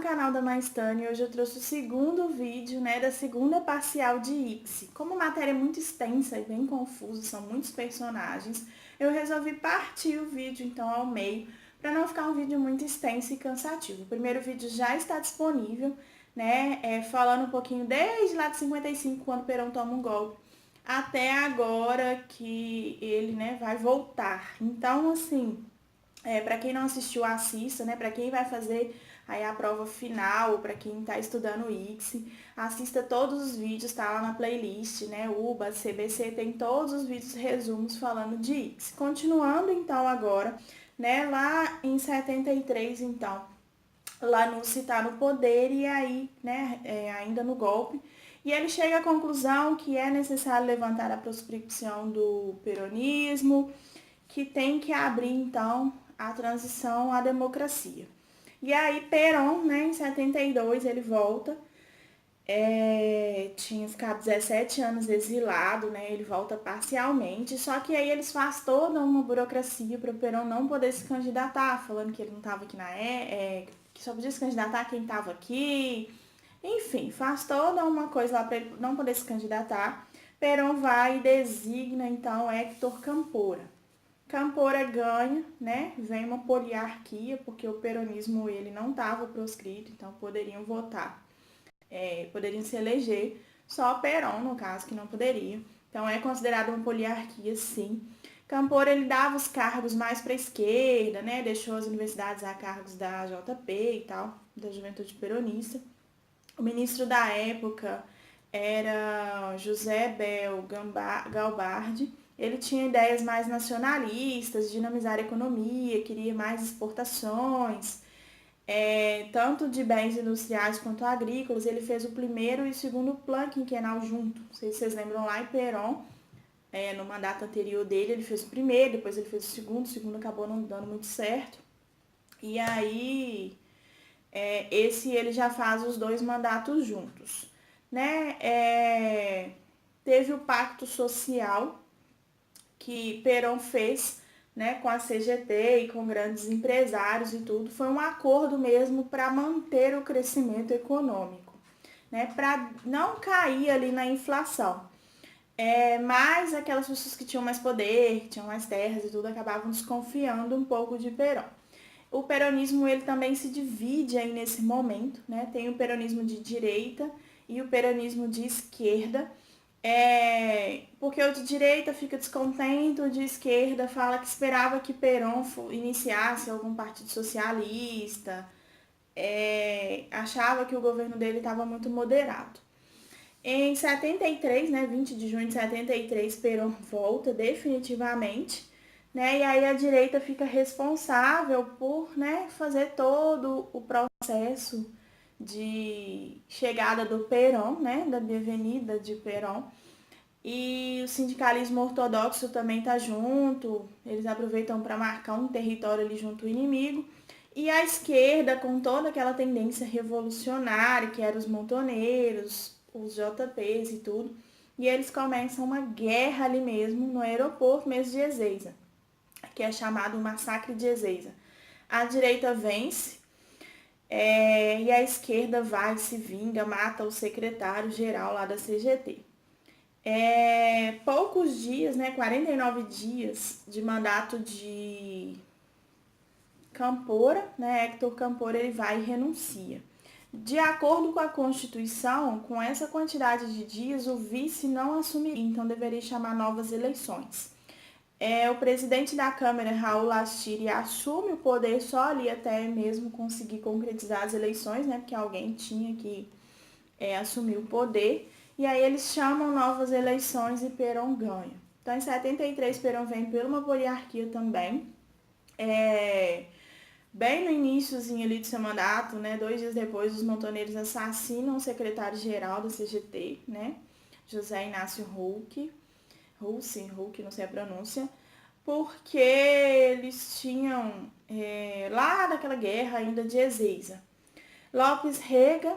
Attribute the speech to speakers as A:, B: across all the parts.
A: canal da Maestane. Hoje eu trouxe o segundo vídeo, né, da segunda parcial de ICSE. Como a matéria é muito extensa e bem confusa, são muitos personagens, eu resolvi partir o vídeo então ao meio, para não ficar um vídeo muito extenso e cansativo. O primeiro vídeo já está disponível, né, falando um pouquinho desde lá de 55, quando Perón toma um golpe, até agora que ele, né, vai voltar. Então, assim, para quem não assistiu, assista, né? Para quem vai fazer aí a prova final, para quem está estudando o ICSE, assista todos os vídeos, tá lá na playlist, né? UBA, CBC, tem todos os vídeos resumos falando de ICSE. Continuando então agora, né? Lá em 73, então, lá no Citar no Poder e aí, né? Ainda no golpe. E ele chega à conclusão que é necessário levantar a proscrição do peronismo, que tem que abrir, então, a transição à democracia. E aí, Perón, né, em 72, ele volta, tinha ficado 17 anos exilado, né, ele volta parcialmente, só que aí eles fazem toda uma burocracia para o Perón não poder se candidatar, falando que ele não estava aqui que só podia se candidatar quem estava aqui, enfim, faz toda uma coisa lá para ele não poder se candidatar. Perón vai e designa, então, Héctor Campora. Campora ganha, né? Vem uma poliarquia, porque o peronismo ele não estava proscrito, então poderiam votar, poderiam se eleger, só Perón, no caso, que não poderia. Então é considerado uma poliarquia, sim. Campora ele dava os cargos mais para a esquerda, né? Deixou as universidades a cargos da JP e tal, da Juventude Peronista. O ministro da época era José Bel Galbardi. Ele tinha ideias mais nacionalistas, dinamizar a economia, queria mais exportações, tanto de bens industriais quanto agrícolas. Ele fez o primeiro e o segundo plano quinquenal junto. Não sei se vocês lembram lá em Perón, no mandato anterior dele, ele fez o primeiro, depois ele fez o segundo acabou não dando muito certo. E aí, esse ele já faz os dois mandatos juntos, né? Teve o pacto social que Perón fez, né, com a CGT e com grandes empresários e tudo. Foi um acordo mesmo para manter o crescimento econômico, né, para não cair ali na inflação. Mas aquelas pessoas que tinham mais poder, que tinham mais terras e tudo, acabavam desconfiando um pouco de Perón. O peronismo ele também se divide aí nesse momento, né? Tem o peronismo de direita e o peronismo de esquerda. Porque o de direita fica descontente, o de esquerda fala que esperava que Perón iniciasse algum partido socialista, achava que o governo dele estava muito moderado. Em 73, né, 20 de junho de 73, Perón volta definitivamente, né, e aí a direita fica responsável por, né, fazer todo o processo de chegada do Perón, né, da avenida de Perón. E o sindicalismo ortodoxo também tá junto, eles aproveitam para marcar um território ali junto ao inimigo. E a esquerda, com toda aquela tendência revolucionária, que eram os montoneiros, os JPs e tudo, e eles começam uma guerra ali mesmo, no aeroporto mesmo de Ezeiza, que é chamado o Massacre de Ezeiza. A direita vence, e a esquerda vai, se vinga, mata o secretário-geral lá da CGT. Poucos dias, né, 49 dias de mandato de Campora, né, Héctor Campora, ele vai e renuncia. De acordo com a Constituição, com essa quantidade de dias, o vice não assumiria, então deveria chamar novas eleições. O presidente da Câmara, Raul Astiri, assume o poder só ali até mesmo conseguir concretizar as eleições, né, porque alguém tinha que assumir o poder. E aí eles chamam novas eleições e Perón ganha. Então, em 73, Perón vem por uma poliarquia também. Bem no iníciozinho ali do seu mandato, né, 2 dias depois, os montoneiros assassinam o secretário-geral da CGT, né, José Inácio Huck, não sei a pronúncia, porque eles tinham, lá daquela guerra ainda de Ezeiza. Lopes Rega,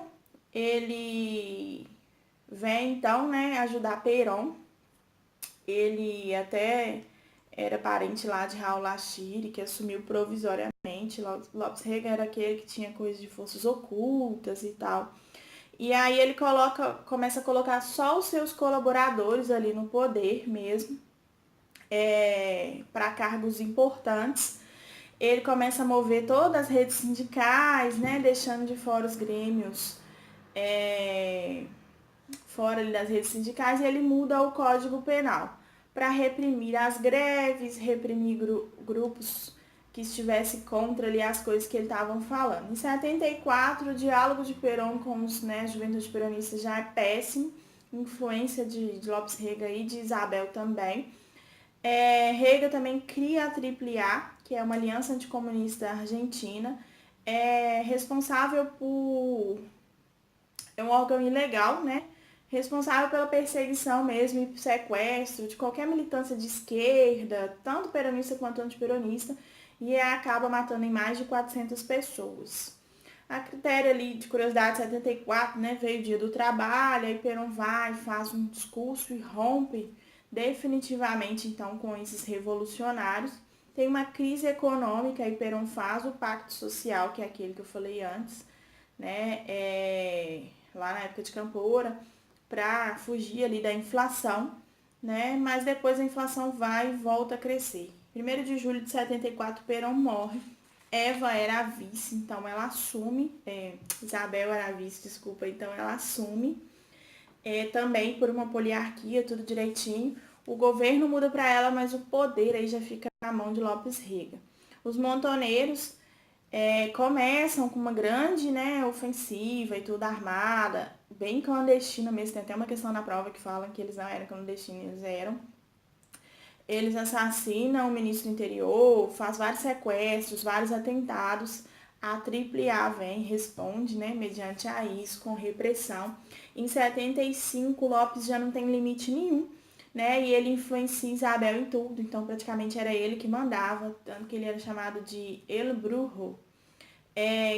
A: ele vem então, né, ajudar Perón. Ele até era parente lá de Raul Lachiri, que assumiu provisoriamente. Lopes Rega era aquele que tinha coisa de forças ocultas e tal. E aí ele começa a colocar só os seus colaboradores ali no poder mesmo, para cargos importantes. Ele começa a mover todas as redes sindicais, né, deixando de fora os grêmios, fora ali das redes sindicais, e ele muda o Código Penal para reprimir as greves, reprimir grupos que estivessem contra ali as coisas que ele estavam falando. Em 74, o diálogo de Perón com os juventude peronista já é péssimo, influência de Lopes Rega e de Isabel também. Rega também cria a AAA, que é uma aliança anticomunista argentina, responsável por... É um órgão ilegal, né? Responsável pela perseguição mesmo e sequestro de qualquer militância de esquerda, tanto peronista quanto antiperonista, e acaba matando em mais de 400 pessoas. A critério ali de curiosidade, 74, né, veio o dia do trabalho, aí Perón vai, faz um discurso e rompe definitivamente então com esses revolucionários. Tem uma crise econômica e Perón faz o pacto social, que é aquele que eu falei antes, né, lá na época de Campoura, para fugir ali da inflação, né, mas depois a inflação vai e volta a crescer. 1º de julho de 74, Perón morre. Eva era a vice, então ela assume, Isabel era a vice, desculpa, então ela assume, também por uma poliarquia, tudo direitinho. O governo muda para ela, mas o poder aí já fica na mão de Lopes Rega. Os montoneiros começam com uma grande, né, ofensiva e tudo armada, bem clandestina mesmo. Tem até uma questão na prova que fala que eles não eram clandestinos, eles eram. Eles assassinam o ministro do interior, faz vários sequestros, vários atentados. A AAA vem, responde, né, mediante a isso, com repressão. Em 75, Lopes já não tem limite nenhum, né, e ele influencia Isabel em tudo, então praticamente era ele que mandava, tanto que ele era chamado de El Brujo,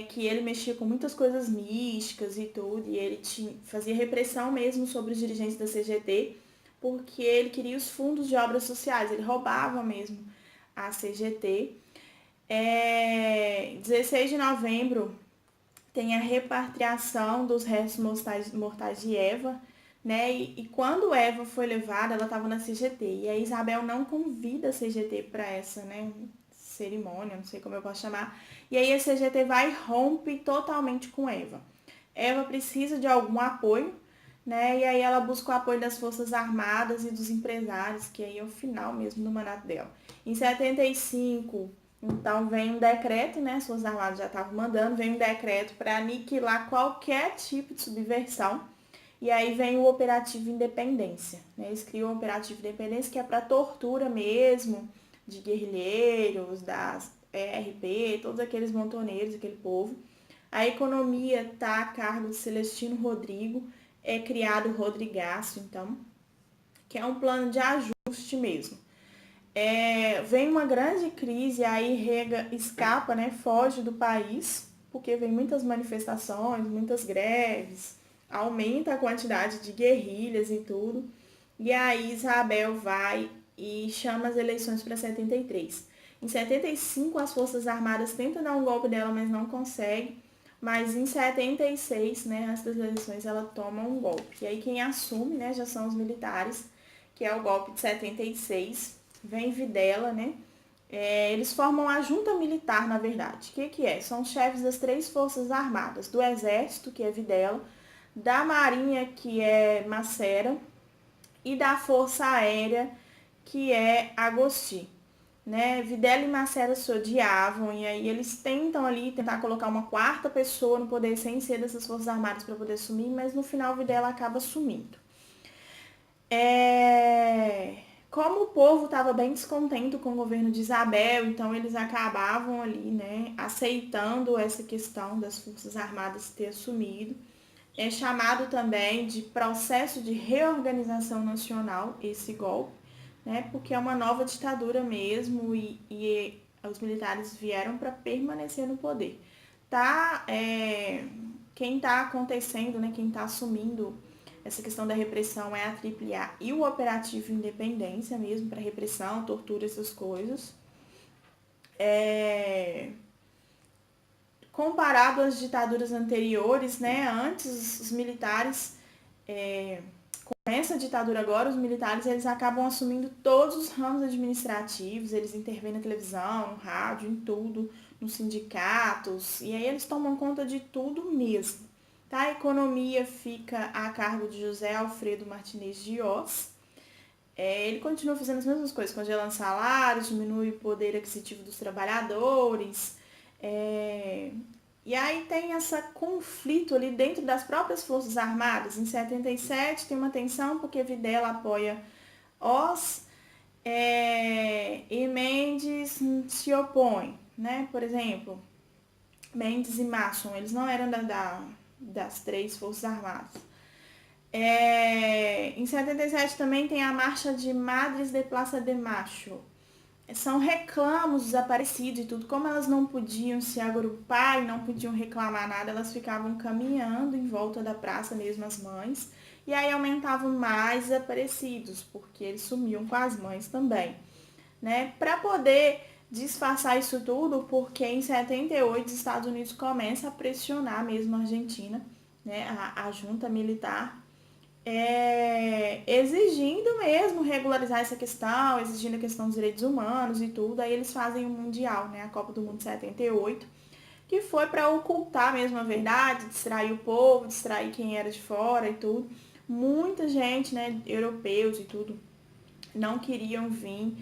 A: que ele mexia com muitas coisas místicas e tudo, e ele fazia repressão mesmo sobre os dirigentes da CGT, porque ele queria os fundos de obras sociais, ele roubava mesmo a CGT. 16 de novembro tem a repatriação dos restos mortais de Eva, né? E quando Eva foi levada, ela estava na CGT, e a Isabel não convida a CGT para essa, né, cerimônia, não sei como eu posso chamar, e aí a CGT vai e rompe totalmente com Eva. Eva precisa de algum apoio, né? E aí ela busca o apoio das Forças Armadas e dos empresários, que aí é o final mesmo do mandato dela. Em 75, então vem um decreto, né? As Forças Armadas já estavam mandando, vem um decreto para aniquilar qualquer tipo de subversão. E aí vem o Operativo Independência, né? Eles criam o Operativo Independência, que é para tortura mesmo de guerrilheiros, das ERP, todos aqueles montoneiros, aquele povo. A economia está a cargo de Celestino Rodrigo, é criado o Rodrigaço, então, que é um plano de ajuste mesmo. Vem uma grande crise, aí Rega escapa, né, foge do país, porque vem muitas manifestações, muitas greves, aumenta a quantidade de guerrilhas e tudo, e aí Isabel vai e chama as eleições para 73. Em 75, as Forças Armadas tentam dar um golpe dela, mas não conseguem. Mas em 76, né, antes das eleições, ela toma um golpe. E aí quem assume, né, já são os militares, que é o golpe de 76. Vem Videla, né? Eles formam a junta militar, na verdade. O que é? São chefes das 3 forças armadas. Do Exército, que é Videla, da Marinha, que é Macera, e da Força Aérea, que é Agosti. Né? Videla e Macera se odiavam, e aí eles tentar colocar uma 4ª pessoa no poder sem ser dessas Forças Armadas para poder assumir, mas no final Videla acaba assumindo. Como o povo estava bem descontente com o governo de Isabel, então eles acabavam ali, né, aceitando essa questão das Forças Armadas ter assumido. É chamado também de processo de reorganização nacional, esse golpe, né, porque é uma nova ditadura mesmo e os militares vieram para permanecer no poder. Quem está acontecendo, né, quem está assumindo essa questão da repressão é a AAA e o Operativo Independência mesmo, para repressão, tortura, essas coisas. Comparado às ditaduras anteriores, né, antes os militares, com essa ditadura agora, os militares eles acabam assumindo todos os ramos administrativos, eles intervêm na televisão, no rádio, em tudo, nos sindicatos, e aí eles tomam conta de tudo mesmo. Tá? A economia fica a cargo de José Alfredo Martinez de Oz. Ele continua fazendo as mesmas coisas, congelando salários, diminui o poder aquisitivo dos trabalhadores. E aí tem esse conflito ali dentro das próprias Forças Armadas. Em 77 tem uma tensão porque Videla apoia Oz e Mendes se opõe, né? Por exemplo, Mendes e Mason, eles não eram das três Forças Armadas. Em 77 também tem a Marcha de Madres de Plaza de Mayo. São reclamos desaparecidos e tudo. Como elas não podiam se agrupar e não podiam reclamar nada, elas ficavam caminhando em volta da praça mesmo, as mães. E aí aumentavam mais desaparecidos, porque eles sumiam com as mães também. Né? Para poder disfarçar isso tudo, porque em 78 os Estados Unidos começam a pressionar mesmo a Argentina, né? a junta militar, exigindo mesmo regularizar essa questão, exigindo a questão dos direitos humanos e tudo. Aí eles fazem o Mundial, né, a Copa do Mundo 78, que foi para ocultar mesmo a verdade, distrair o povo, distrair quem era de fora e tudo. Muita gente, né, europeus e tudo, não queriam vir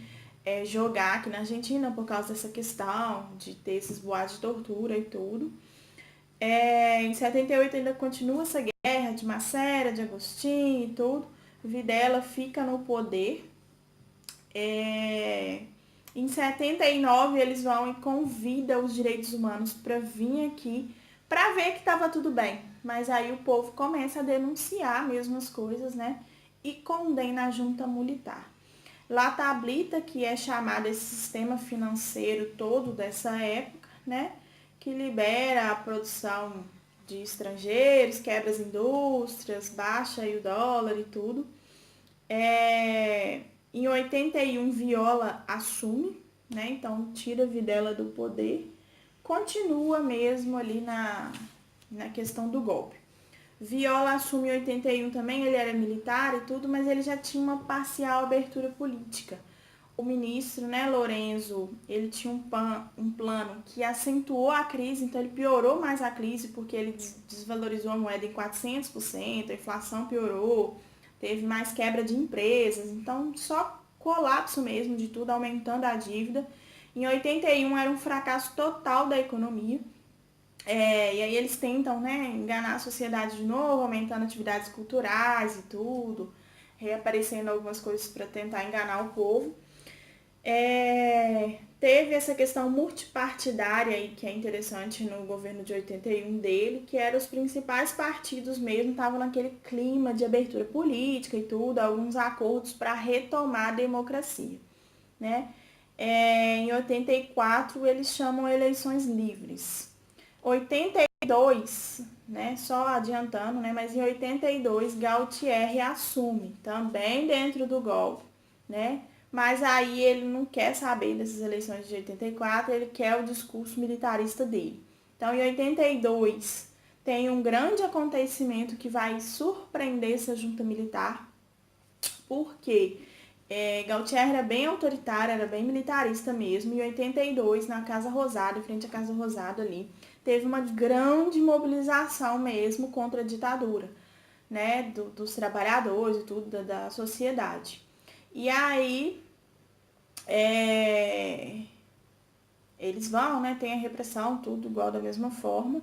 A: jogar aqui na Argentina por causa dessa questão de ter esses boatos de tortura e tudo. Em 78 ainda continua essa guerra de Macera, de Agostinho e tudo. Videla fica no poder. Em 79 eles vão e convidam os direitos humanos para vir aqui para ver que estava tudo bem. Mas aí o povo começa a denunciar mesmo as coisas, né? E condena a junta militar. La Tablita, que é chamada esse sistema financeiro todo dessa época, né? Que libera a produção de estrangeiros, quebra as indústrias, baixa aí o dólar e tudo. Em 81, Viola assume, né? Então tira Videla do poder. Continua mesmo ali na questão do golpe. Viola assume em 81 também, ele era militar e tudo, mas ele já tinha uma parcial abertura política. O ministro, né, Lorenzo, ele tinha um plano que acentuou a crise, então ele piorou mais a crise, porque ele desvalorizou a moeda em 400%, a inflação piorou, teve mais quebra de empresas, então só colapso mesmo de tudo, aumentando a dívida. Em 81 era um fracasso total da economia. E aí eles tentam, né, enganar a sociedade de novo, aumentando atividades culturais e tudo, reaparecendo algumas coisas para tentar enganar o povo. Teve essa questão multipartidária aí, que é interessante no governo de 81 dele, que eram os principais partidos mesmo, estavam naquele clima de abertura política e tudo, alguns acordos para retomar a democracia, né? Em 84 eles chamam eleições livres. 82, né, só adiantando, né, mas em 82 Galtieri assume, também dentro do golpe, né, mas aí ele não quer saber dessas eleições de 84, ele quer o discurso militarista dele. Então, em 82, tem um grande acontecimento que vai surpreender essa junta militar, porque Galtieri era bem autoritário, era bem militarista mesmo. Em 82, na Casa Rosada, em frente à Casa Rosada ali, teve uma grande mobilização mesmo contra a ditadura, né, dos trabalhadores e tudo, da sociedade. E aí, eles vão, né, tem a repressão, tudo igual da mesma forma.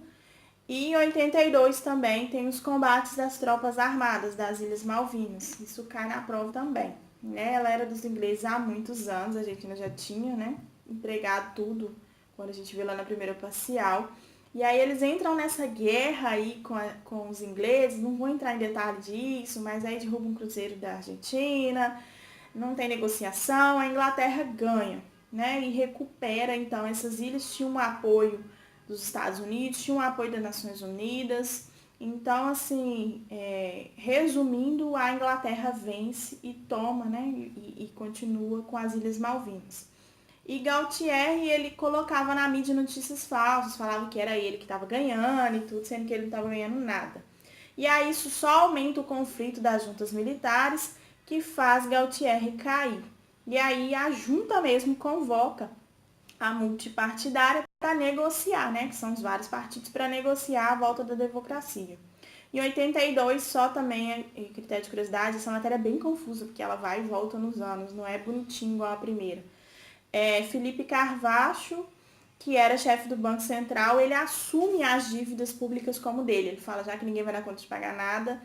A: E em 82 também tem os combates das tropas armadas das Ilhas Malvinas. Isso cai na prova também. Né? Ela era dos ingleses há muitos anos, a Argentina já tinha, né, entregado tudo quando a gente viu lá na primeira parcial. E aí eles entram nessa guerra aí com os ingleses, não vou entrar em detalhe disso, mas aí derrubam um cruzeiro da Argentina, não tem negociação, a Inglaterra ganha, né, e recupera, então, essas ilhas tinham um apoio dos Estados Unidos, tinham um apoio das Nações Unidas, Então, assim, resumindo, a Inglaterra vence e toma, né, e continua com as Ilhas Malvinas. E Galtieri, ele colocava na mídia notícias falsas, falava que era ele que estava ganhando e tudo, sendo que ele não estava ganhando nada. E aí isso só aumenta o conflito das juntas militares, que faz Galtieri cair. E aí a junta mesmo convoca a multipartidária para negociar, né, que são os vários partidos, para negociar a volta da democracia. Em 82, só também, critério de curiosidade, essa matéria é bem confusa, porque ela vai e volta nos anos, não é bonitinho igual a primeira. Felipe Carvalho, que era chefe do Banco Central, ele assume as dívidas públicas como dele. Ele fala, já que ninguém vai dar conta de pagar nada,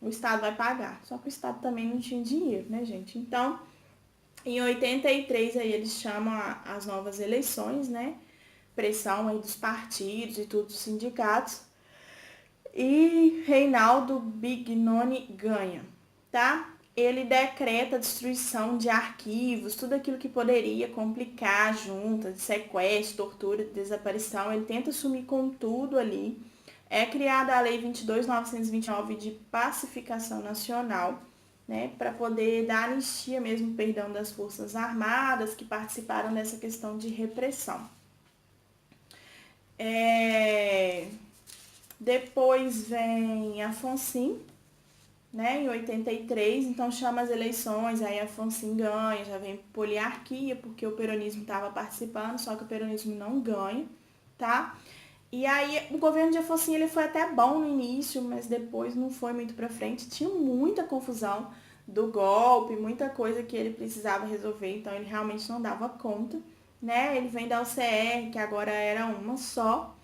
A: o Estado vai pagar. Só que o Estado também não tinha dinheiro, né, gente? Então, em 83, aí eles chamam as novas eleições, né? Pressão aí dos partidos e tudo, dos sindicatos. E Reinaldo Bignoni ganha, tá? Ele decreta a destruição de arquivos, tudo aquilo que poderia complicar a junta, de sequestro, tortura, desaparição. Ele tenta sumir com tudo ali. É criada a Lei 22.929 de Pacificação Nacional, né, para poder dar anistia mesmo, perdão, das Forças Armadas que participaram dessa questão de repressão. Depois vem Afonso, né, em 83, então chama as eleições, aí Afonso ganha, já vem poliarquia, porque o peronismo estava participando, só que o peronismo não ganha, tá? E aí o governo de Afonso ele foi até bom no início, mas depois não foi muito para frente, tinha muita confusão do golpe, muita coisa que ele precisava resolver, então ele realmente não dava conta, né? Ele vem da UCR, que agora era uma só,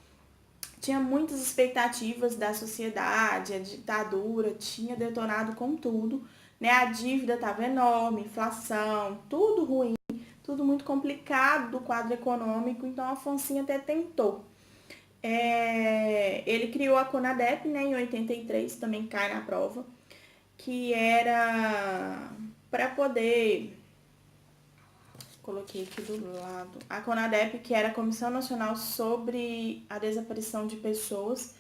A: tinha muitas expectativas da sociedade, a ditadura tinha detonado com tudo, né? A dívida estava enorme, inflação, tudo ruim, tudo muito complicado do quadro econômico, então Afonso até tentou. Ele criou a CONADEP, né, em 83, também cai na prova, que era para poder, coloquei aqui do lado, a CONADEP, que era a Comissão Nacional sobre a Desaparição de Pessoas,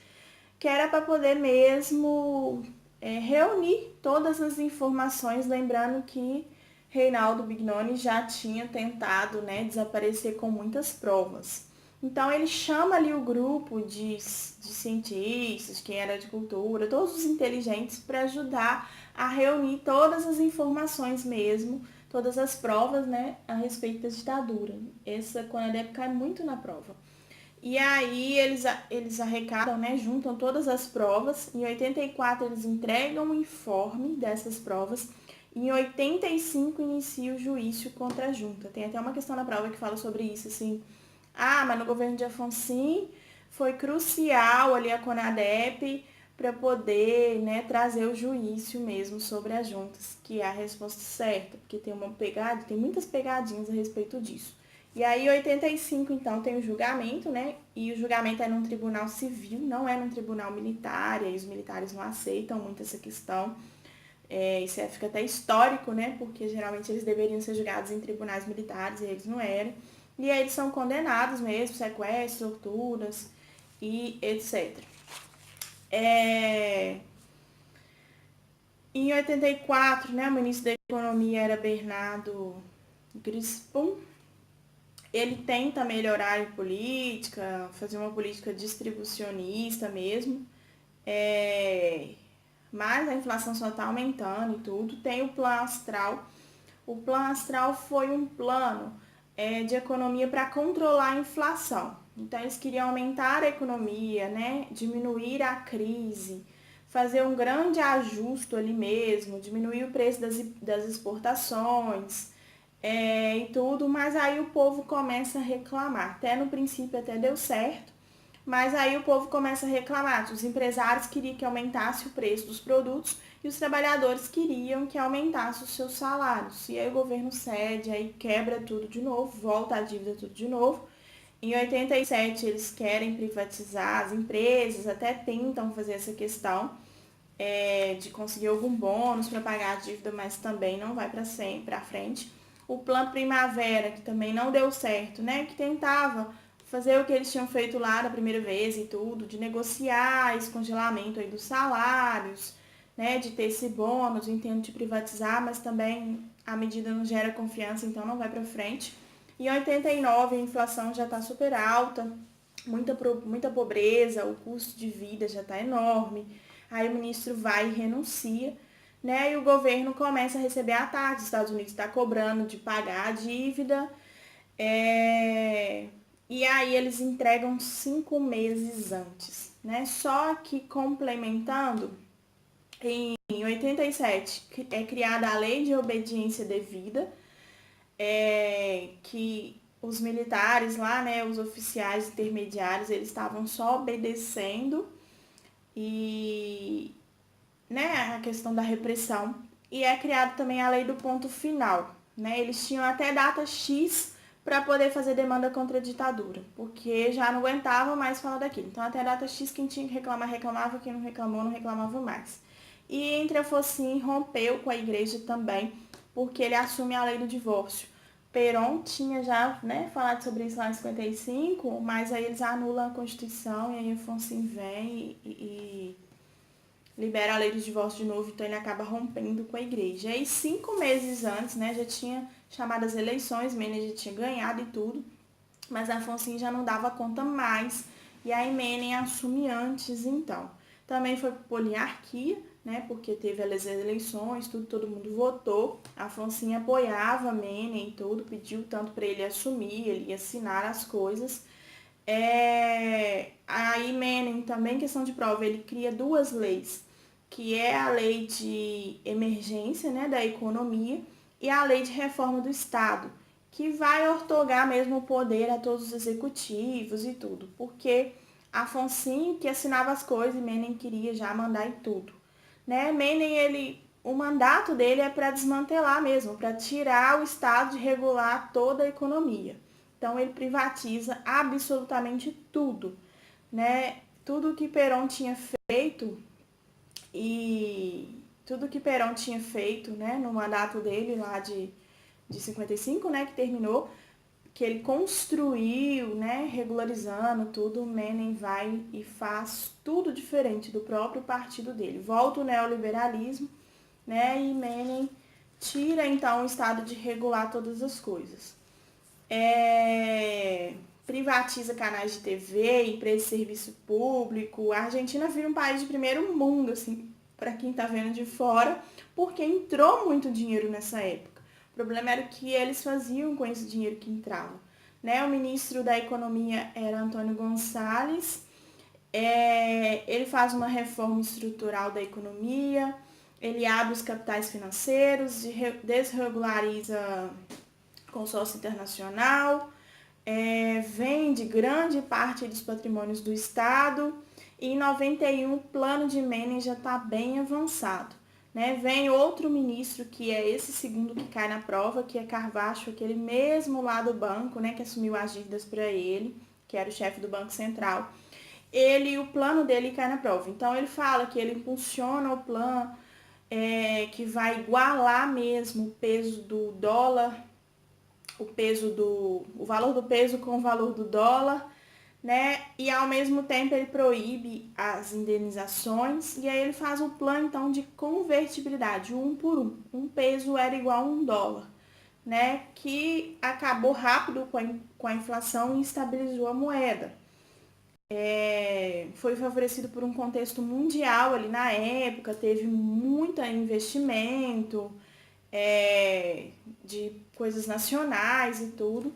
A: que era para poder mesmo reunir todas as informações, lembrando que Reinaldo Bignoni já tinha tentado, né, desaparecer com muitas provas. Então ele chama ali o grupo de cientistas, quem era de cultura, todos os inteligentes para ajudar a reunir todas as informações mesmo, todas as provas, né, a respeito da ditadura. Essa CONADEP cai muito na prova. E aí eles arrecadam, né, juntam todas as provas. Em 84 eles entregam o informe dessas provas. Em 85 inicia o juízo contra a junta. Tem até uma questão na prova que fala sobre isso, assim. Mas no governo de Afonso foi crucial ali a CONADEP para poder, né, trazer o juízo mesmo sobre as juntas, que é a resposta certa, porque tem muitas pegadinhas a respeito disso. E aí, em 85, então, tem o julgamento, né? E o julgamento é num tribunal civil, não é num tribunal militar, e aí os militares não aceitam muito essa questão. Isso fica até histórico, né? Porque geralmente eles deveriam ser julgados em tribunais militares e eles não eram. E aí eles são condenados mesmo, sequestros, torturas e etc. Em 84, né, o ministro da Economia era Bernardo Grispum. Ele tenta melhorar a política, fazer uma política distribucionista mesmo, mas a inflação só está aumentando e tudo. Tem o Plano Astral. O Plano Astral foi um plano de economia para controlar a inflação. Então, eles queriam aumentar a economia, né? Diminuir a crise, fazer um grande ajuste ali mesmo, diminuir o preço das exportações, e tudo, mas aí o povo começa a reclamar. Até no princípio até deu certo, mas aí o povo começa a reclamar. Os empresários queriam que aumentasse o preço dos produtos e os trabalhadores queriam que aumentasse os seus salários. E aí o governo cede, aí quebra tudo de novo, volta a dívida tudo de novo. Em 87 eles querem privatizar as empresas, até tentam fazer essa questão de conseguir algum bônus para pagar a dívida, mas também não vai para frente. O Plano Primavera, que também não deu certo, né? Que tentava fazer o que eles tinham feito lá da primeira vez e tudo, de negociar esse congelamento aí dos salários, né, de ter esse bônus, entendo de privatizar, mas também a medida não gera confiança, então não vai para frente. Em 89 a inflação já está super alta, muita pobreza, o custo de vida já está enorme. Aí o ministro vai e renuncia, né? E o governo começa a receber ataques. Os Estados Unidos está cobrando de pagar a dívida. E aí eles entregam 5 meses antes, né? Só que complementando, em 87 é criada a Lei de Obediência Devida, que os militares lá, né, os oficiais intermediários, eles estavam só obedecendo e, né, a questão da repressão. E é criada também a lei do ponto final, né? Eles tinham até data X para poder fazer demanda contra a ditadura, porque já não aguentava mais falar daquilo. Então, até a data X, quem tinha que reclamar, reclamava, quem não reclamou, não reclamava mais. E entre a Focin rompeu com a igreja também, porque ele assume a lei do divórcio. Perón tinha já, né, falado sobre isso lá em 55, mas aí eles anulam a Constituição e aí a Focin vem e libera a lei do divórcio de novo, então ele acaba rompendo com a igreja. E aí 5 meses antes, né, já tinha chamado as eleições, Menem já tinha ganhado e tudo, mas Afonso já não dava conta mais, e aí Menem assume antes, então. Também foi poliarquia, né, porque teve as eleições, tudo, todo mundo votou, Afonso apoiava Menem e tudo, pediu tanto para ele assumir, ele ia assinar as coisas. Aí Menem, também questão de prova, ele cria 2 leis, que é a lei de emergência, né, da economia, e a lei de reforma do Estado, que vai ortogar mesmo o poder a todos os executivos e tudo, porque Afonso que assinava as coisas e Menem queria já mandar em tudo, né? Menem, o mandato dele é para desmantelar mesmo, para tirar o Estado de regular toda a economia. Então ele privatiza absolutamente tudo, né? Tudo que Perón tinha feito e tudo que Perón tinha feito, né, no mandato dele lá de 55, né, que terminou, que ele construiu, né, regularizando tudo, Menem vai e faz tudo diferente do próprio partido dele. Volta o neoliberalismo, né, e Menem tira então o Estado de regular todas as coisas. Privatiza canais de TV, empresas de serviço público. A Argentina vira um país de primeiro mundo, assim, para quem está vendo de fora, porque entrou muito dinheiro nessa época. O problema era o que eles faziam com esse dinheiro que entrava, né? O ministro da Economia era Antônio Gonçalves. Ele faz uma reforma estrutural da economia, ele abre os capitais financeiros, desregulariza consórcio internacional, vende grande parte dos patrimônios do Estado, e em 91 o plano de Menem já está bem avançado. Né? Vem outro ministro, que é esse segundo que cai na prova, que é Carvacho, aquele mesmo lá do banco, né, que assumiu as dívidas para ele, que era o chefe do Banco Central. O plano dele cai na prova. Então ele fala que ele impulsiona o plano que vai igualar mesmo o peso do dólar, o valor do peso com o valor do dólar, né? E ao mesmo tempo ele proíbe as indenizações, e aí ele faz o plano então de convertibilidade, 1 por 1. Um peso era igual a $1, né? Que acabou rápido com a inflação e estabilizou a moeda. Foi favorecido por um contexto mundial ali na época, teve muito investimento, de coisas nacionais e tudo.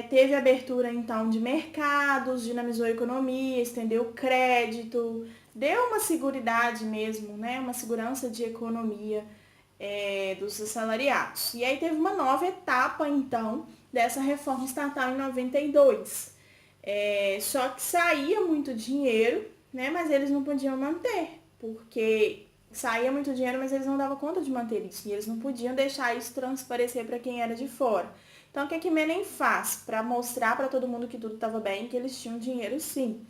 A: Teve abertura então de mercados, dinamizou a economia, estendeu o crédito, deu uma seguridade mesmo, né? Uma segurança de economia dos assalariados. E aí teve uma nova etapa então dessa reforma estatal em 92. Só que saía muito dinheiro, né? Mas eles não podiam manter, porque saía muito dinheiro, mas eles não davam conta de manter isso. E eles não podiam deixar isso transparecer para quem era de fora. Então, o que Menem faz para mostrar para todo mundo que tudo estava bem, que eles tinham dinheiro sim?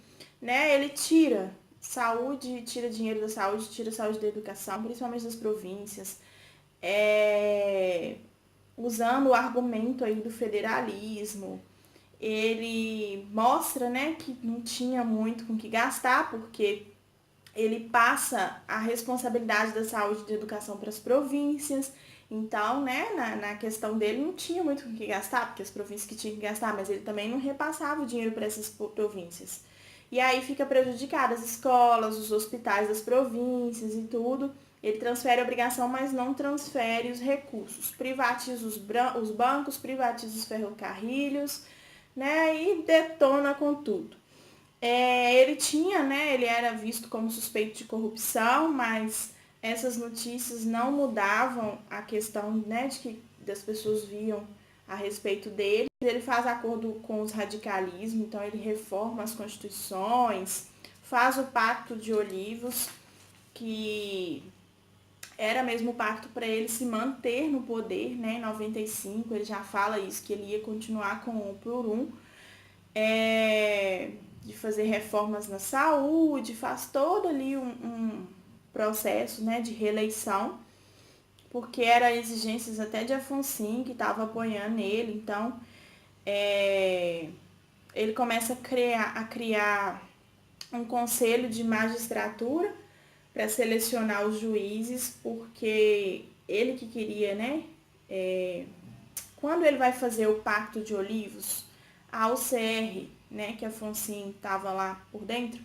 A: Né? Ele tira saúde, tira dinheiro da saúde, tira saúde da educação, principalmente das províncias, usando o argumento aí do federalismo. ele mostra, né, que não tinha muito com que gastar, porque ele passa a responsabilidade da saúde e da educação para as províncias. Então, né, na questão dele não tinha muito com que gastar, porque as províncias que tinham que gastar, mas ele também não repassava o dinheiro para essas províncias. E aí fica prejudicado as escolas, os hospitais das províncias e tudo. Ele transfere a obrigação, mas não transfere os recursos. Privatiza os bancos, privatiza os ferrocarrilhos, né, e detona com tudo. Ele tinha, né, ele era visto como suspeito de corrupção, mas essas notícias não mudavam a questão, né, de que das pessoas viam a respeito dele. Ele faz acordo com os radicalismos, então ele reforma as constituições, faz o Pacto de Olivos, que era mesmo o pacto para ele se manter no poder, né? Em 95 ele já fala isso, que ele ia continuar com o por um, de fazer reformas na saúde, faz todo ali um processo, né, de reeleição, porque eram exigências até de Afonso, que estava apoiando ele. Então ele começa a criar um conselho de magistratura para selecionar os juízes, porque ele que queria, né? Quando ele vai fazer o Pacto de Olivos, a UCR, né, que Afonso estava lá por dentro,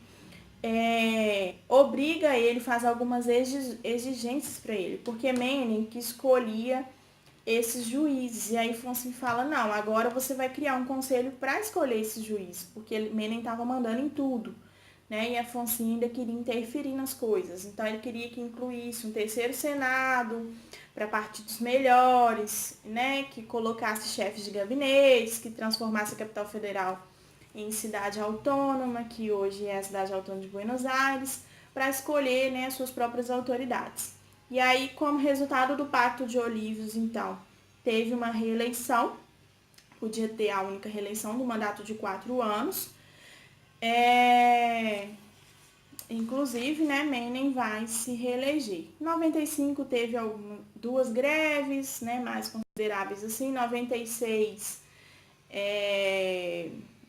A: obriga ele, faz algumas exigências para ele, porque Menem que escolhia esses juízes. E aí Afonso fala, não, agora você vai criar um conselho para escolher esses juízes, porque Menem estava mandando em tudo, né? E Afonso ainda queria interferir nas coisas. Então ele queria que incluísse um terceiro senado para partidos melhores, né? Que colocasse chefes de gabinetes, que transformasse a capital federal em cidade autônoma, que hoje é a cidade autônoma de Buenos Aires, para escolher, né, as suas próprias autoridades. E aí, como resultado do Pacto de Olivos, então, teve uma reeleição, podia ter a única reeleição do mandato de 4 anos. Inclusive, né, Menem vai se reeleger. Em 95 teve duas greves, né, mais consideráveis assim. 96,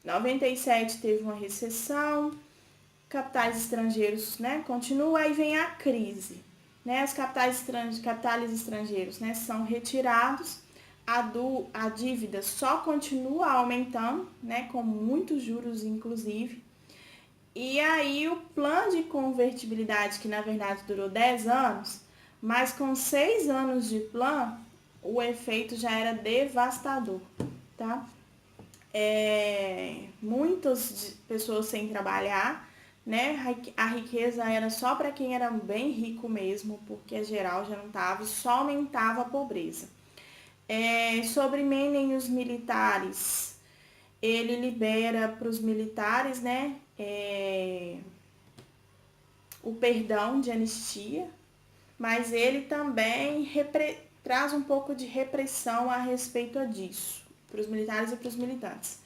A: 97 teve uma recessão. Capitais estrangeiros, né, continua, aí vem a crise. Né, os capitais estrangeiros, né, são retirados, a dívida só continua aumentando, né, com muitos juros inclusive. E aí o plano de convertibilidade, que na verdade durou 10 anos, mas com 6 anos de plano, o efeito já era devastador, tá? Muitas pessoas sem trabalhar, né? A riqueza era só para quem era bem rico mesmo, porque a geral já não estava, e só aumentava a pobreza. Sobre Menem e os militares, ele libera para os militares, né, o perdão de anistia, mas ele também traz um pouco de repressão a respeito disso, para os militares e para os militantes.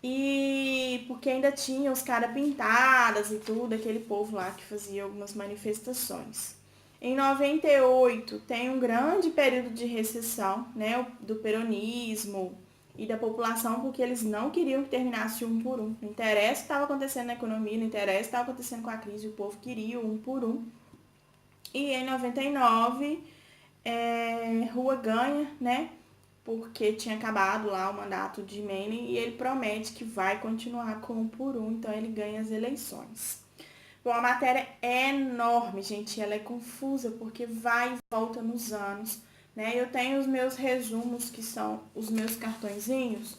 A: E porque ainda tinha os caras pintadas e tudo, aquele povo lá que fazia algumas manifestações. Em 98 tem um grande período de recessão, né, do peronismo e da população, porque eles não queriam que terminasse um por um. Não interessa o que estava acontecendo na economia, não interessa o que estava acontecendo com a crise, o povo queria um por um. E em 99, Rua ganha, né? Porque tinha acabado lá o mandato de Menem e ele promete que vai continuar com o por um, então ele ganha as eleições. Bom, a matéria é enorme, gente, ela é confusa porque vai e volta nos anos, né? Eu tenho os meus resumos, que são os meus cartõezinhos,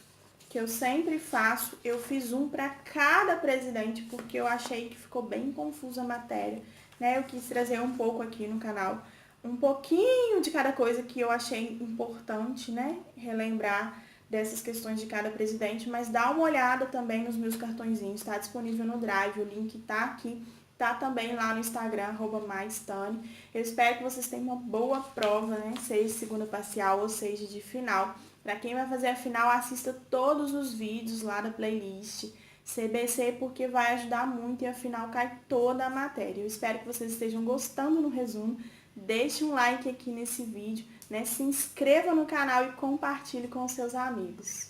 A: que eu sempre faço. Eu fiz um para cada presidente porque eu achei que ficou bem confusa a matéria, né? Eu quis trazer um pouco aqui no canal, um pouquinho de cada coisa que eu achei importante, né? Relembrar dessas questões de cada presidente, mas dá uma olhada também nos meus cartõezinhos, está disponível no Drive, o link tá aqui, tá também lá no Instagram, @maistane. Eu espero que vocês tenham uma boa prova, né? Seja de segunda parcial ou seja de final. Para quem vai fazer a final, assista todos os vídeos lá da playlist CBC, porque vai ajudar muito e afinal cai toda a matéria. Eu espero que vocês estejam gostando no resumo. Deixe um like aqui nesse vídeo, né? Se inscreva no canal e compartilhe com seus amigos.